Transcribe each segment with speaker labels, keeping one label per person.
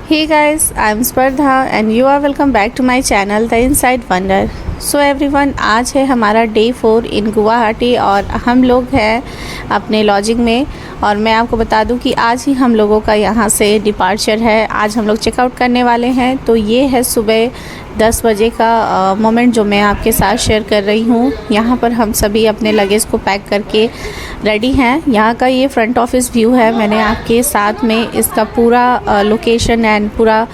Speaker 1: Hey guys, I'm Spardha and you are welcome back to my channel The Inside Wonder. So everyone, आज है हमारा day 4 इन गुवाहाटी और हम लोग हैं अपने लॉजिंग में। और मैं आपको बता दूं कि आज ही हम लोगों का यहाँ से डिपार्चर है। आज हम लोग चेकआउट करने वाले हैं। तो ये है सुबह 10 बजे का मोमेंट जो मैं आपके साथ शेयर कर रही हूँ। यहाँ पर हम सभी अपने लगेज को पैक करके रेडी हैं। यहाँ का ये फ्रंट ऑफिस व्यू है। मैंने आपके साथ में इसका पूरा लोकेशन एंड पूरा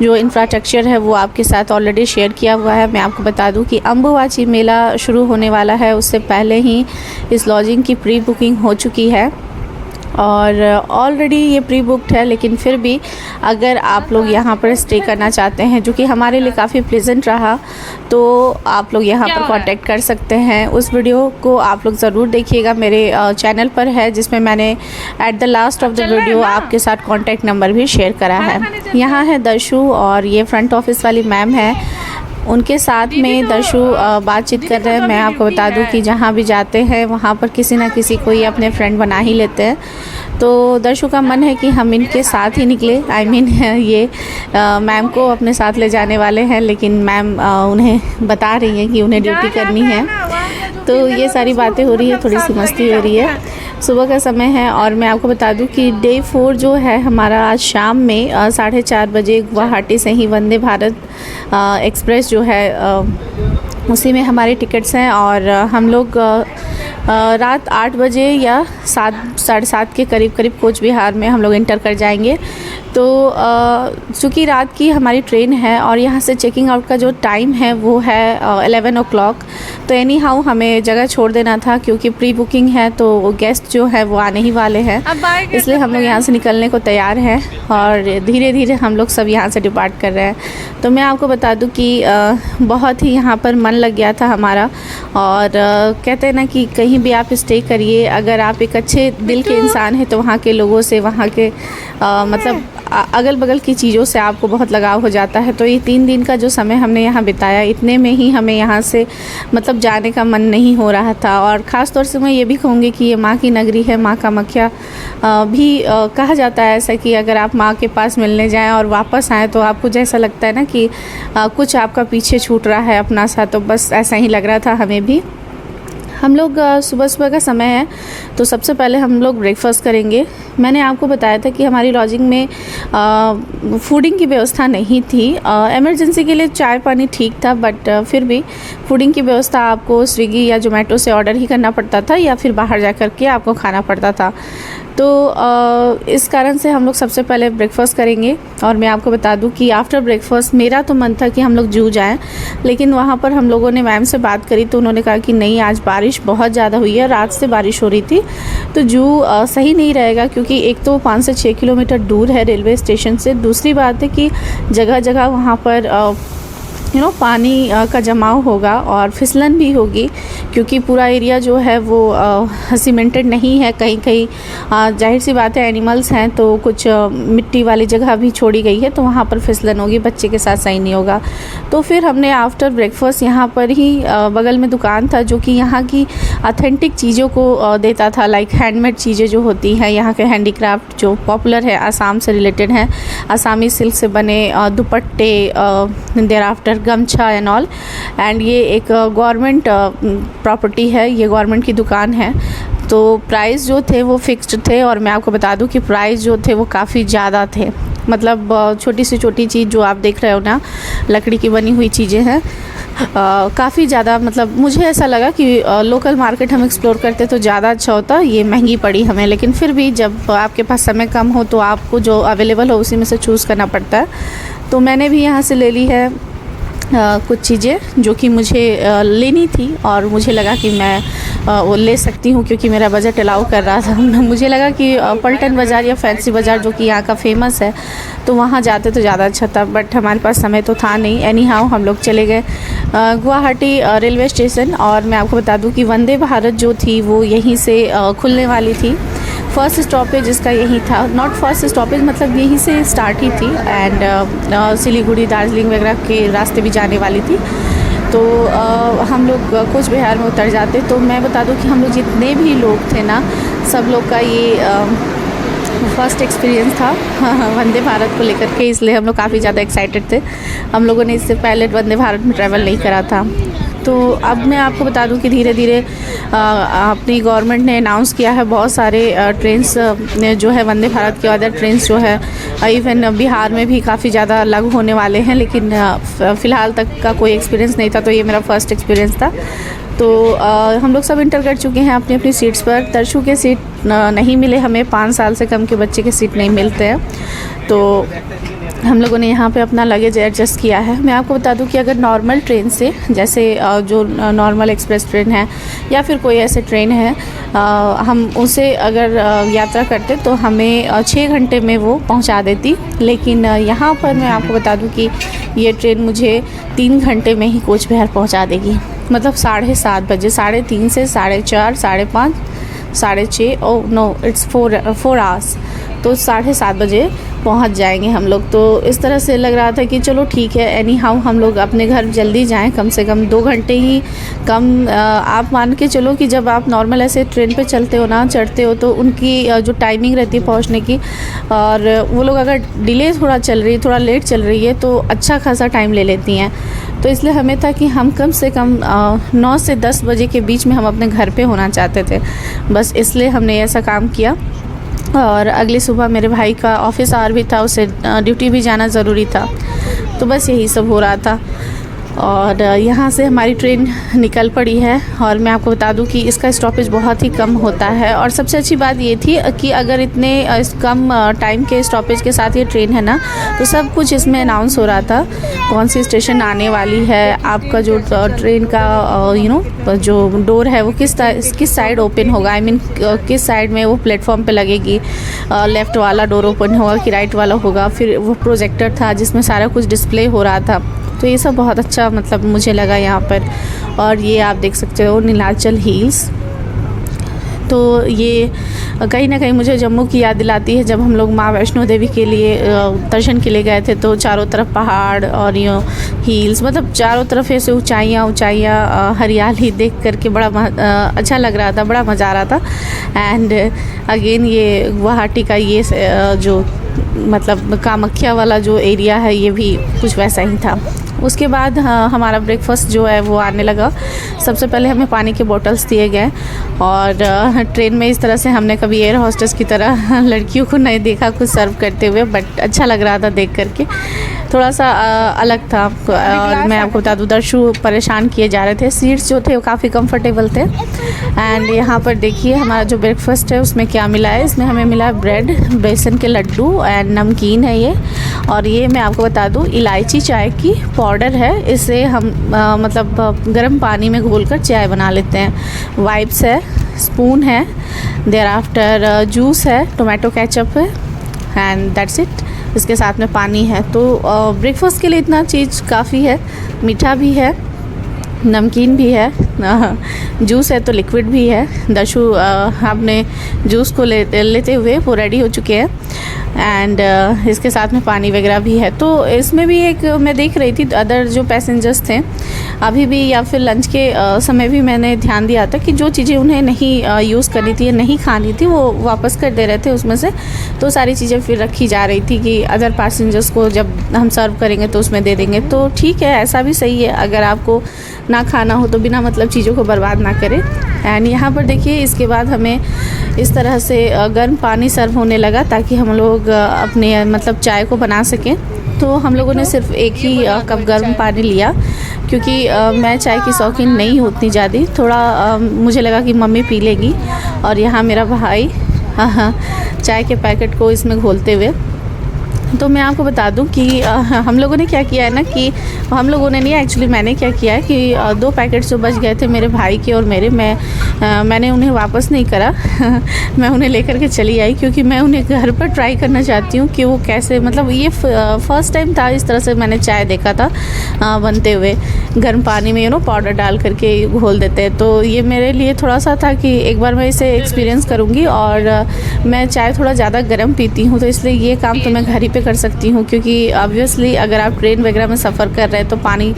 Speaker 1: जो इंफ्रास्ट्रक्चर है वो आपके साथ ऑलरेडी शेयर किया हुआ है। मैं आपको बता दूं कि अंबुबाची मेला शुरू होने वाला है, उससे पहले ही इस लॉजिंग की प्री बुकिंग हो चुकी है और ऑलरेडी ये प्री बुक्ड है। लेकिन फिर भी अगर आप लोग यहाँ पर स्टे करना चाहते हैं, जो कि हमारे लिए काफ़ी प्लेजेंट रहा, तो आप लोग यहाँ पर कांटेक्ट कर सकते हैं। उस वीडियो को आप लोग ज़रूर देखिएगा, मेरे चैनल पर है, जिसमें मैंने at the last of the video आपके साथ कॉन्टैक्ट नंबर भी शेयर करा है। यहाँ है दर्शु और ये फ्रंट ऑफिस वाली मैम है, उनके साथ में दर्शु बातचीत कर रहे हैं। मैं आपको बता दूं कि जहाँ भी जाते हैं वहाँ पर किसी ना किसी को ये अपने फ्रेंड बना ही लेते हैं। तो दर्शु का मन है कि हम इनके साथ ही निकले। ये मैम को अपने साथ ले जाने वाले हैं, लेकिन मैम उन्हें बता रही हैं कि उन्हें ड्यूटी करनी है। तो ये सारी बातें हो रही है, थोड़ी सी मस्ती हो रही है। सुबह का समय है और मैं आपको बता दूं कि डे 4 जो है हमारा आज शाम में 4:30 बजे गुवाहाटी से ही वंदे भारत एक्सप्रेस जो है उसी में हमारे टिकट्स हैं। और हम लोग रात 8 बजे या 7-7:30 के करीब कोच बिहार में हम लोग इंटर कर जाएंगे। तो चूँकि रात की हमारी ट्रेन है और यहाँ से चेकिंग आउट का जो टाइम है वो है 11 o'clock। तो एनी हाउ हमें जगह छोड़ देना था, क्योंकि प्री बुकिंग है तो गेस्ट जो है वो आने ही वाले हैं, इसलिए हम लोग यहाँ से निकलने को तैयार हैं और धीरे धीरे हम लोग सब यहाँ से डिपार्ट कर रहे हैं। तो मैं आपको बता दूँ कि बहुत ही यहाँ पर मन लग गया था हमारा। और कहते हैं ना कि कहीं भी आप स्टे करिए, अगर आप एक अच्छे दिल के इंसान हैं तो वहाँ के लोगों से, वहाँ के मतलब अगल बगल की चीज़ों से आपको बहुत लगाव हो जाता है। तो ये 3 दिन का जो समय हमने यहाँ बिताया, इतने में ही हमें यहाँ से मतलब जाने का मन नहीं हो रहा था। और ख़ास तौर से मैं ये भी कहूँगी कि ये माँ की नगरी है, माँ कामाख्या भी कहा जाता है ऐसा कि अगर आप माँ के पास मिलने जाएं और वापस आएँ तो आपको जैसा लगता है ना कि कुछ आपका पीछे छूट रहा है अपना सा। तो बस ऐसा ही लग रहा था हमें भी। हम लोग सुबह का समय है, तो सबसे पहले हम लोग ब्रेकफास्ट करेंगे। मैंने आपको बताया था कि हमारी लॉजिंग में फूडिंग की व्यवस्था नहीं थी। इमरजेंसी के लिए चाय पानी ठीक था, बट फिर भी फूडिंग की व्यवस्था आपको स्विगी या जोमेटो से ऑर्डर ही करना पड़ता था या फिर बाहर जा कर के आपको खाना पड़ता था। तो इस कारण से हम लोग सबसे पहले ब्रेकफास्ट करेंगे। और मैं आपको बता दूं कि आफ्टर ब्रेकफास्ट मेरा तो मन था कि हम लोग जू जाएं, लेकिन वहाँ पर हम लोगों ने मैम से बात करी तो उन्होंने कहा कि नहीं, आज बारिश बहुत ज़्यादा हुई है, रात से बारिश हो रही थी, तो जू सही नहीं रहेगा, क्योंकि एक तो 5 से 6 किलोमीटर दूर है रेलवे स्टेशन से। दूसरी बात है कि जगह जगह वहाँ पर पानी का जमाव होगा और फिसलन भी होगी, क्योंकि पूरा एरिया जो है वो सीमेंटेड नहीं है। कहीं कहीं जाहिर सी बात है एनिमल्स हैं, तो कुछ मिट्टी वाली जगह भी छोड़ी गई है, तो वहाँ पर फिसलन होगी, बच्चे के साथ सही नहीं होगा। तो फिर हमने आफ्टर ब्रेकफास्ट यहाँ पर ही बगल में दुकान था जो कि यहाँ की ऑथेंटिक चीज़ों को देता था, लाइक हैंडमेड चीज़ें जो होती हैं, यहाँ के हैंडीक्राफ्ट जो पॉपुलर है, आसाम से रिलेटेड हैं, आसामी सिल्क से बने दुपट्टे, देयर आफ्टर गमछा एंड ऑल। एंड ये एक गवर्नमेंट प्रॉपर्टी है, ये गवर्नमेंट की दुकान है। तो प्राइस जो थे वो फिक्स्ड थे, और मैं आपको बता दूं कि प्राइस जो थे वो काफ़ी ज़्यादा थे। मतलब छोटी से छोटी चीज़ जो आप देख रहे हो ना, लकड़ी की बनी हुई चीज़ें हैं, काफ़ी ज़्यादा। मतलब मुझे ऐसा लगा कि लोकल मार्केट हम एक्सप्लोर करते तो ज़्यादा अच्छा होता। ये महंगी पड़ी हमें, लेकिन फिर भी जब आपके पास समय कम हो तो आपको जो अवेलेबल हो उसी में से चूज़ करना पड़ता है। तो मैंने भी यहाँ से ले ली है कुछ चीज़ें जो कि मुझे लेनी थी, और मुझे लगा कि मैं वो ले सकती हूँ क्योंकि मेरा बजट अलाउ कर रहा था। मुझे लगा कि पलटन बाज़ार या फैंसी बाज़ार जो कि यहाँ का फेमस है, तो वहाँ जाते तो ज़्यादा अच्छा था, बट हमारे पास समय तो था नहीं। एनी हाउ हम लोग चले गए गुवाहाटी रेलवे स्टेशन। और मैं आपको बता दूँ कि वंदे भारत जो थी वो यहीं से खुलने वाली थी। फ़र्स्ट स्टॉपेज इसका यही था, नॉट फर्स्ट स्टॉपेज, मतलब यहीं से स्टार्ट ही थी। एंड सिलीगुड़ी, दार्जिलिंग वगैरह के रास्ते भी जाने वाली थी। तो हम लोग कोच बिहार में उतर जाते। तो मैं बता दूं कि हम लोग जितने भी लोग थे ना, सब लोग का ये फर्स्ट एक्सपीरियंस था वंदे भारत को लेकर के, इसलिए हम लोग काफ़ी ज़्यादा एक्साइटेड थे। हम लोगों ने इससे पहले वंदे भारत में ट्रैवल नहीं करा था। तो अब मैं आपको बता दूं कि धीरे धीरे अपनी गवर्नमेंट ने अनाउंस किया है बहुत सारे ट्रेन्स जो है वंदे भारत के अदर ट्रेन्स जो है इवन बिहार में भी काफ़ी ज़्यादा लागू होने वाले हैं, लेकिन फ़िलहाल तक का कोई एक्सपीरियंस नहीं था। तो ये मेरा फ़र्स्ट एक्सपीरियंस था। तो हम लोग सब इंटर कर चुके हैं अपनी अपनी सीट्स पर। तर्शु के सीट नहीं मिले हमें, 5 साल से कम के बच्चे के सीट नहीं मिलते हैं। तो हम लोगों ने यहाँ पे अपना लगेज एडजस्ट किया है। मैं आपको बता दूँ कि अगर नॉर्मल ट्रेन से, जैसे जो नॉर्मल एक्सप्रेस ट्रेन है या फिर कोई ऐसे ट्रेन है, हम उसे अगर यात्रा करते तो हमें 6 घंटे में वो पहुँचा देती। लेकिन यहाँ पर मैं आपको बता दूँ कि ये ट्रेन मुझे 3 घंटे में ही कोच बिहार पहुँचा देगी। मतलब 7:30 बजे, 3:30 से 4:30, 5:30, 6:30, ओह नो इट्स 4 आवर्स। तो 7:30 बजे पहुंच जाएंगे हम लोग। तो इस तरह से लग रहा था कि चलो ठीक है, एनी हाउ हम लोग अपने घर जल्दी जाएं, कम से कम 2 घंटे ही कम। आप मान के चलो कि जब आप नॉर्मल ऐसे ट्रेन पे चलते हो ना, चढ़ते हो, तो उनकी जो टाइमिंग रहती है पहुंचने की, और वो लोग अगर डिले थोड़ा चल रही, थोड़ा लेट चल रही है तो अच्छा खासा टाइम ले लेती हैं। तो इसलिए हमें था कि हम कम से कम 9 से 10 बजे के बीच में हम अपने घर पे होना चाहते थे। बस इसलिए हमने ऐसा काम किया। और अगली सुबह मेरे भाई का ऑफिस आवर भी था, उसे ड्यूटी भी जाना ज़रूरी था। तो बस यही सब हो रहा था। और यहाँ से हमारी ट्रेन निकल पड़ी है। और मैं आपको बता दूँ कि इसका स्टॉपेज बहुत ही कम होता है। और सबसे अच्छी बात ये थी कि अगर इतने कम टाइम के स्टॉपेज के साथ ये ट्रेन है ना, तो सब कुछ इसमें अनाउंस हो रहा था, कौन सी स्टेशन आने वाली है, आपका जो ट्रेन का जो डोर है वो किस साइड ओपन होगा, आई मीन किस साइड में वो प्लेटफॉर्म पे लगेगी, लेफ़्ट वाला डोर ओपन होगा कि राइट वाला होगा। फिर वो प्रोजेक्टर था जिसमें सारा कुछ डिस्प्ले हो रहा था। तो ये सब बहुत अच्छा मतलब मुझे लगा यहाँ पर। और ये आप देख सकते हो नीलाचल हिल्स। तो ये कहीं ना कहीं मुझे जम्मू की याद दिलाती है, जब हम लोग माँ वैष्णो देवी के लिए दर्शन के लिए गए थे। तो चारों तरफ पहाड़ और यूँ हिल्स, मतलब चारों तरफ ऐसे ऊंचाइयाँ हरियाली देख करके बड़ा अच्छा लग रहा था, बड़ा मज़ा आ रहा था। एंड अगेन ये गुवाहाटी का ये जो मतलब कामाख्या वाला जो एरिया है, ये भी कुछ वैसा ही था। उसके बाद हमारा ब्रेकफास्ट जो है वो आने लगा। सबसे पहले हमें पानी के बॉटल्स दिए गए। और ट्रेन में इस तरह से हमने कभी एयर होस्टेस की तरह लड़कियों को नहीं देखा कुछ सर्व करते हुए, बट अच्छा लग रहा था देख करके, थोड़ा सा अलग था। और मैं आपको बता दूँ, दर्शु परेशान किए जा रहे थे। सीट्स जो थे वो काफ़ी कंफर्टेबल थे। एंड यहाँ पर देखिए हमारा जो ब्रेकफास्ट है उसमें क्या मिला है। इसमें हमें मिला है ब्रेड, बेसन के लड्डू एंड नमकीन है ये। और ये मैं आपको बता दूँ इलायची चाय की पाउडर है, इसे हम मतलब गर्म पानी में घोलकर चाय बना लेते हैं। वाइप्स है, स्पून है, देयर आफ्टर जूस है, टोमेटो केचप है, एंड दैट्स इट। इसके साथ में पानी है। तो ब्रेकफास्ट के लिए इतना चीज़ काफ़ी है। मीठा भी है, नमकीन भी है, जूस है तो लिक्विड भी है। दर्शु अपने जूस को लेते हुए वो रेडी हो चुके हैं। एंड इसके साथ में पानी वगैरह भी है। तो इसमें भी एक मैं देख रही थी अदर जो पैसेंजर्स थे अभी भी, या फिर लंच के समय भी मैंने ध्यान दिया था कि जो चीज़ें उन्हें नहीं यूज़ करनी थी या नहीं खानी थी वो वापस कर दे रहे थे उसमें से। तो सारी चीज़ें फिर रखी जा रही थी कि अदर पैसेंजर्स को जब हम सर्व करेंगे तो उसमें दे देंगे। तो ठीक है, ऐसा भी सही है, अगर आपको ना खाना हो तो बिना मतलब चीज़ों को बर्बाद ना करें। एंड यहाँ पर देखिए इसके बाद हमें इस तरह से गर्म पानी सर्व होने लगा ताकि हम लोग अपने मतलब चाय को बना सकें। तो हम लोगों ने सिर्फ एक ही कप गर्म पानी लिया, क्योंकि मैं चाय की शौकीन नहीं होती ज़्यादा। थोड़ा मुझे लगा कि मम्मी पी लेगी। और यहाँ मेरा भाई चाय के पैकेट को इसमें घोलते हुए। तो मैं आपको बता दूं कि हम लोगों ने क्या किया है ना, कि हम लोगों ने नहीं, एक्चुअली मैंने क्या किया है कि 2 पैकेट्स जो बच गए थे मेरे भाई के और मेरे, मैंने उन्हें वापस नहीं करा मैं उन्हें लेकर के चली आई, क्योंकि मैं उन्हें घर पर ट्राई करना चाहती हूँ कि वो कैसे, मतलब ये फ़र्स्ट टाइम था इस तरह से मैंने चाय देखा था बनते हुए। गर्म पानी में पाउडर डाल करके घोल देते हैं। तो ये मेरे लिए थोड़ा सा था कि एक बार मैं इसे एक्सपीरियंस करूँगी। और मैं चाय थोड़ा ज़्यादा गर्म पीती हूँ, तो इसलिए ये काम तो मैं घर ही पे से कर सकती हूँ, क्योंकि ऑब्वियसली अगर आप ट्रेन वगैरह में सफ़र कर रहे हैं तो पानी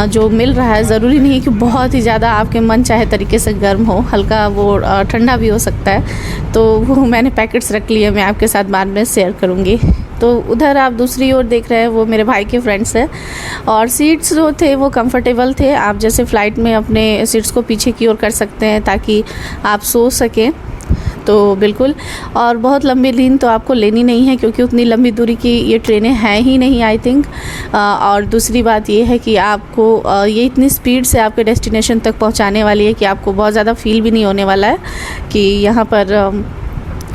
Speaker 1: जो मिल रहा है ज़रूरी नहीं है कि बहुत ही ज़्यादा आपके मन चाहे तरीके से गर्म हो, हल्का वो ठंडा भी हो सकता है। तो वो मैंने पैकेट्स रख लिए, मैं आपके साथ बाद में शेयर करूँगी। तो उधर आप दूसरी ओर देख रहे हैं वो मेरे भाई के फ्रेंड्स हैं, और सीट्स जो थे वो कंफर्टेबल थे। आप जैसे फ़्लाइट में अपने सीट्स को पीछे की ओर कर सकते हैं ताकि आप सो सकें, तो बिल्कुल। और बहुत लंबी नींद तो आपको लेनी नहीं है, क्योंकि उतनी लंबी दूरी की ये ट्रेनें हैं ही नहीं आई थिंक। और दूसरी बात ये है कि आपको ये इतनी स्पीड से आपके डेस्टिनेशन तक पहुंचाने वाली है कि आपको बहुत ज़्यादा फील भी नहीं होने वाला है कि यहाँ पर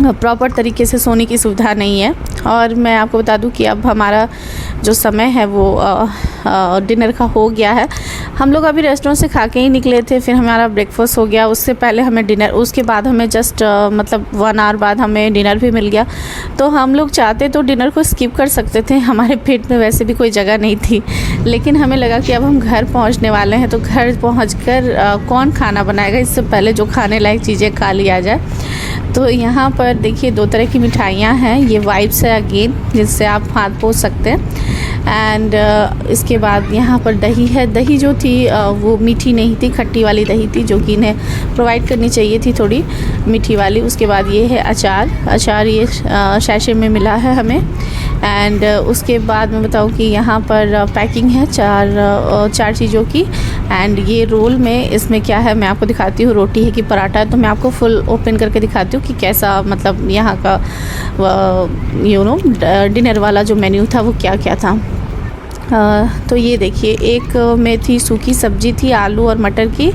Speaker 1: प्रॉपर तरीके से सोने की सुविधा नहीं है। और मैं आपको बता दूं कि अब हमारा जो समय है वो डिनर का हो गया है। हम लोग अभी रेस्टोरेंट से खा के ही निकले थे, फिर हमारा ब्रेकफास्ट हो गया, उससे पहले हमें डिनर, उसके बाद हमें जस्ट मतलब 1 आवर बाद हमें डिनर भी मिल गया। तो हम लोग चाहते तो डिनर को स्किप कर सकते थे, हमारे पेट में वैसे भी कोई जगह नहीं थी, लेकिन हमें लगा कि अब हम घर पहुंचने वाले हैं तो घर पहुंचकर कौन खाना बनाएगा, इससे पहले जो खाने लायक चीज़ें खा लिया जाए। तो यहाँ पर देखिए 2 तरह की मिठाइयाँ हैं, ये वाइप्स है अगेन, जिससे आप हाथ पोंछ सकते हैं। एंड इसके बाद यहाँ पर दही है। दही जो थी वो मीठी नहीं थी, खट्टी वाली दही थी, जो कि इन्हें प्रोवाइड करनी चाहिए थी थोड़ी मीठी वाली। उसके बाद ये है अचार ये शैशे में मिला है हमें। एंड उसके बाद मैं बताऊँ कि यहाँ पर पैकिंग है 4 चीज़ों की। एंड ये रोल में इसमें क्या है मैं आपको दिखाती हूँ, रोटी है कि पराठा है, तो मैं आपको फुल ओपन करके दिखाती हूँ कि कैसा मतलब यहाँ का डिनर वाला जो मेन्यू था वो क्या क्या था। तो ये देखिए, एक में थी सूखी सब्जी थी आलू और मटर की।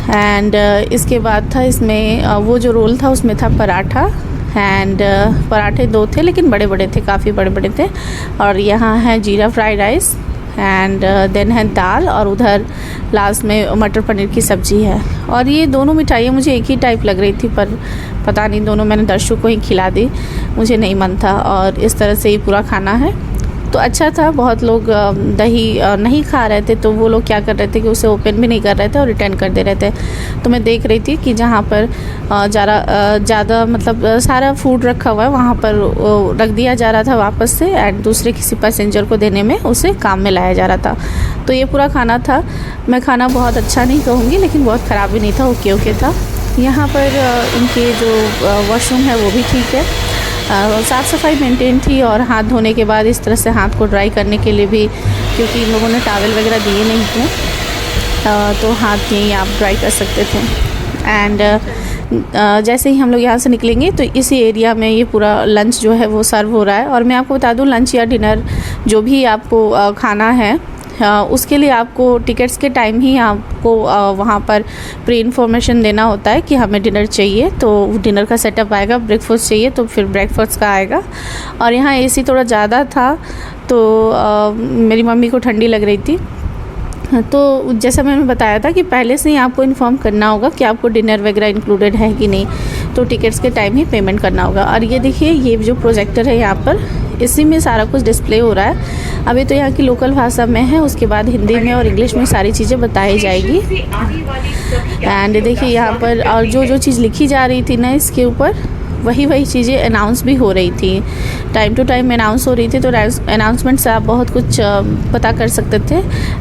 Speaker 1: एंड इसके बाद था इसमें वो जो रोल था उसमें था पराठा। एंड पराठे 2 थे, लेकिन बड़े बड़े थे, काफ़ी बड़े बड़े थे। और यहाँ है जीरा फ्राइड राइस। एंड देन है दाल, और उधर लास्ट में मटर पनीर की सब्ज़ी है। और ये दोनों मिठाइयाँ मुझे एक ही टाइप लग रही थी, पर पता नहीं, दोनों मैंने दर्शकों को ही खिला दी, मुझे नहीं मन था। और इस तरह से ये पूरा खाना है, तो अच्छा था। बहुत लोग दही नहीं खा रहे थे, तो वो लोग क्या कर रहे थे कि उसे ओपन भी नहीं कर रहे थे और रिटर्न कर दे रहे थे। तो मैं देख रही थी कि जहाँ पर ज़्यादा मतलब सारा फूड रखा हुआ है वहाँ पर रख दिया जा रहा था वापस से, एंड दूसरे किसी पैसेंजर को देने में उसे काम में लाया जा रहा था। तो ये पूरा खाना था। मैं खाना बहुत अच्छा नहीं कहूँगी, लेकिन बहुत ख़राब भी नहीं था, ओके था। यहाँ पर इनके जो वॉशरूम है वो भी ठीक है, साफ़ सफाई मेंटेन थी। और हाथ धोने के बाद इस तरह से हाथ को ड्राई करने के लिए भी, क्योंकि इन लोगों ने टॉवल वगैरह दिए नहीं थे, तो हाथ यहीं आप ड्राई कर सकते थे। एंड जैसे ही हम लोग यहाँ से निकलेंगे तो इसी एरिया में ये पूरा लंच जो है वो सर्व हो रहा है। और मैं आपको बता दूँ, लंच या डिनर जो भी आपको खाना है उसके लिए आपको टिकट्स के टाइम ही आपको वहाँ पर प्री इन्फॉर्मेशन देना होता है कि हमें डिनर चाहिए, तो डिनर का सेटअप आएगा। ब्रेकफास्ट चाहिए तो फिर ब्रेकफास्ट का आएगा। और यहाँ एसी थोड़ा ज़्यादा था, तो मेरी मम्मी को ठंडी लग रही थी। तो जैसा मैंने बताया था कि पहले से ही आपको इन्फॉर्म करना होगा कि आपको डिनर वगैरह इंक्लूडेड है कि नहीं, तो टिकट्स के टाइम ही पेमेंट करना होगा। और ये देखिए, ये जो प्रोजेक्टर है यहाँ पर, इसी में सारा कुछ डिस्प्ले हो रहा है। अभी तो यहाँ की लोकल भाषा में है, उसके बाद हिंदी में और इंग्लिश में सारी चीज़ें बताई जाएगी। एंड देखिए यहाँ पर, और जो चीज़ लिखी जा रही थी ना इसके ऊपर, वही चीज़ें अनाउंस भी हो रही थी, टाइम टू टाइम अनाउंस हो रही थी। तो अनाउंसमेंट से आप बहुत कुछ पता कर सकते थे।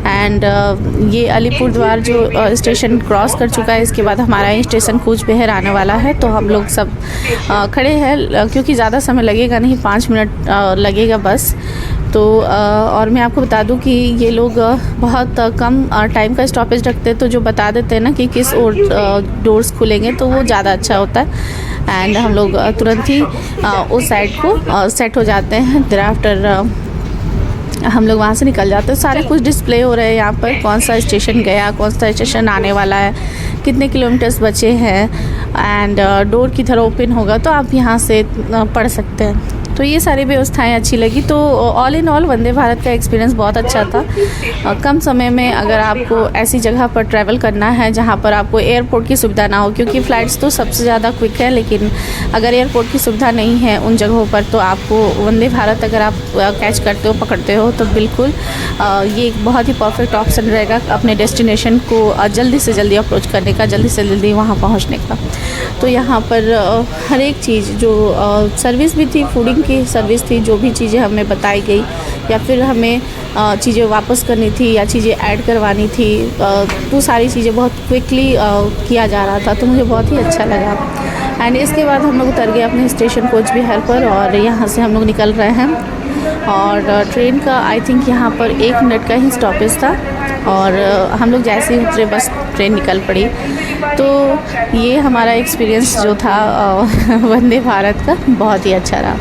Speaker 1: एंड ये अलीपुरद्वार जो स्टेशन क्रॉस कर चुका है, इसके बाद हमारा ही स्टेशन कूच बिहार आने वाला है। तो हम लोग सब खड़े हैं, क्योंकि ज़्यादा समय लगेगा नहीं, 5 मिनट लगेगा बस। तो और मैं आपको बता दूं कि ये लोग बहुत कम टाइम का स्टॉपेज रखते हैं, तो जो बता देते हैं ना कि किस ओर डोर्स खुलेंगे, तो वो ज़्यादा अच्छा होता है। एंड हम लोग तुरंत ही उस साइड को सेट हो जाते हैं। देयर आफ्टर हम लोग वहाँ से निकल जाते हैं। सारे कुछ डिस्प्ले हो रहे हैं यहाँ पर, कौन सा स्टेशन गया, कौन सा स्टेशन आने वाला है, कितने किलोमीटर्स बचे हैं। एंड डोर की तरह ओपन होगा, तो आप यहाँ से पढ़ सकते हैं। तो ये सारी व्यवस्थाएं अच्छी लगी। तो all in all Vande Bharat का एक्सपीरियंस बहुत अच्छा था। कम समय में अगर आपको ऐसी जगह पर ट्रैवल करना है जहाँ पर आपको एयरपोर्ट की सुविधा ना हो, क्योंकि फ़्लाइट्स तो सबसे ज़्यादा क्विक है, लेकिन अगर एयरपोर्ट की सुविधा नहीं है उन जगहों पर, तो आपको वंदे भारत अगर आप कैच करते हो, पकड़ते हो, तो बिल्कुल ये एक बहुत ही परफेक्ट ऑप्शन रहेगा अपने डेस्टिनेशन को जल्दी से जल्दी अप्रोच करने का, जल्दी से जल्दी वहाँ पहुँचने का। तो यहाँ पर हर एक चीज़ जो सर्विस भी थी, फूडिंग की सर्विस थी, जो भी चीज़ें हमें बताई गई या फिर हमें चीज़ें वापस करनी थी या चीज़ें ऐड करवानी थी, वो सारी चीज़ें बहुत क्विकली किया जा रहा था, तो मुझे बहुत ही अच्छा लगा। एंड इसके बाद हम लोग उतर गए अपने स्टेशन कोच बिहार पर और यहाँ से हम लोग निकल रहे हैं। और ट्रेन का आई थिंक यहाँ पर 1 मिनट का ही स्टॉपेज था और हम लोग जैसे ही उतरे बस ट्रेन निकल पड़ी। तो ये हमारा एक्सपीरियंस जो था वंदे भारत का बहुत ही अच्छा रहा।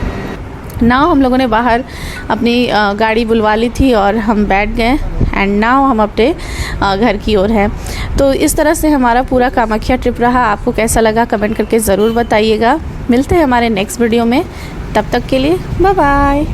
Speaker 1: नाउ हम लोगों ने बाहर अपनी गाड़ी बुलवा ली थी और हम बैठ गए एंड नाउ हम अपने घर की ओर हैं। तो इस तरह से हमारा पूरा कामाख्या ट्रिप रहा। आपको कैसा लगा कमेंट करके ज़रूर बताइएगा। मिलते हैं हमारे नेक्स्ट वीडियो में, तब तक के लिए बाय बाय।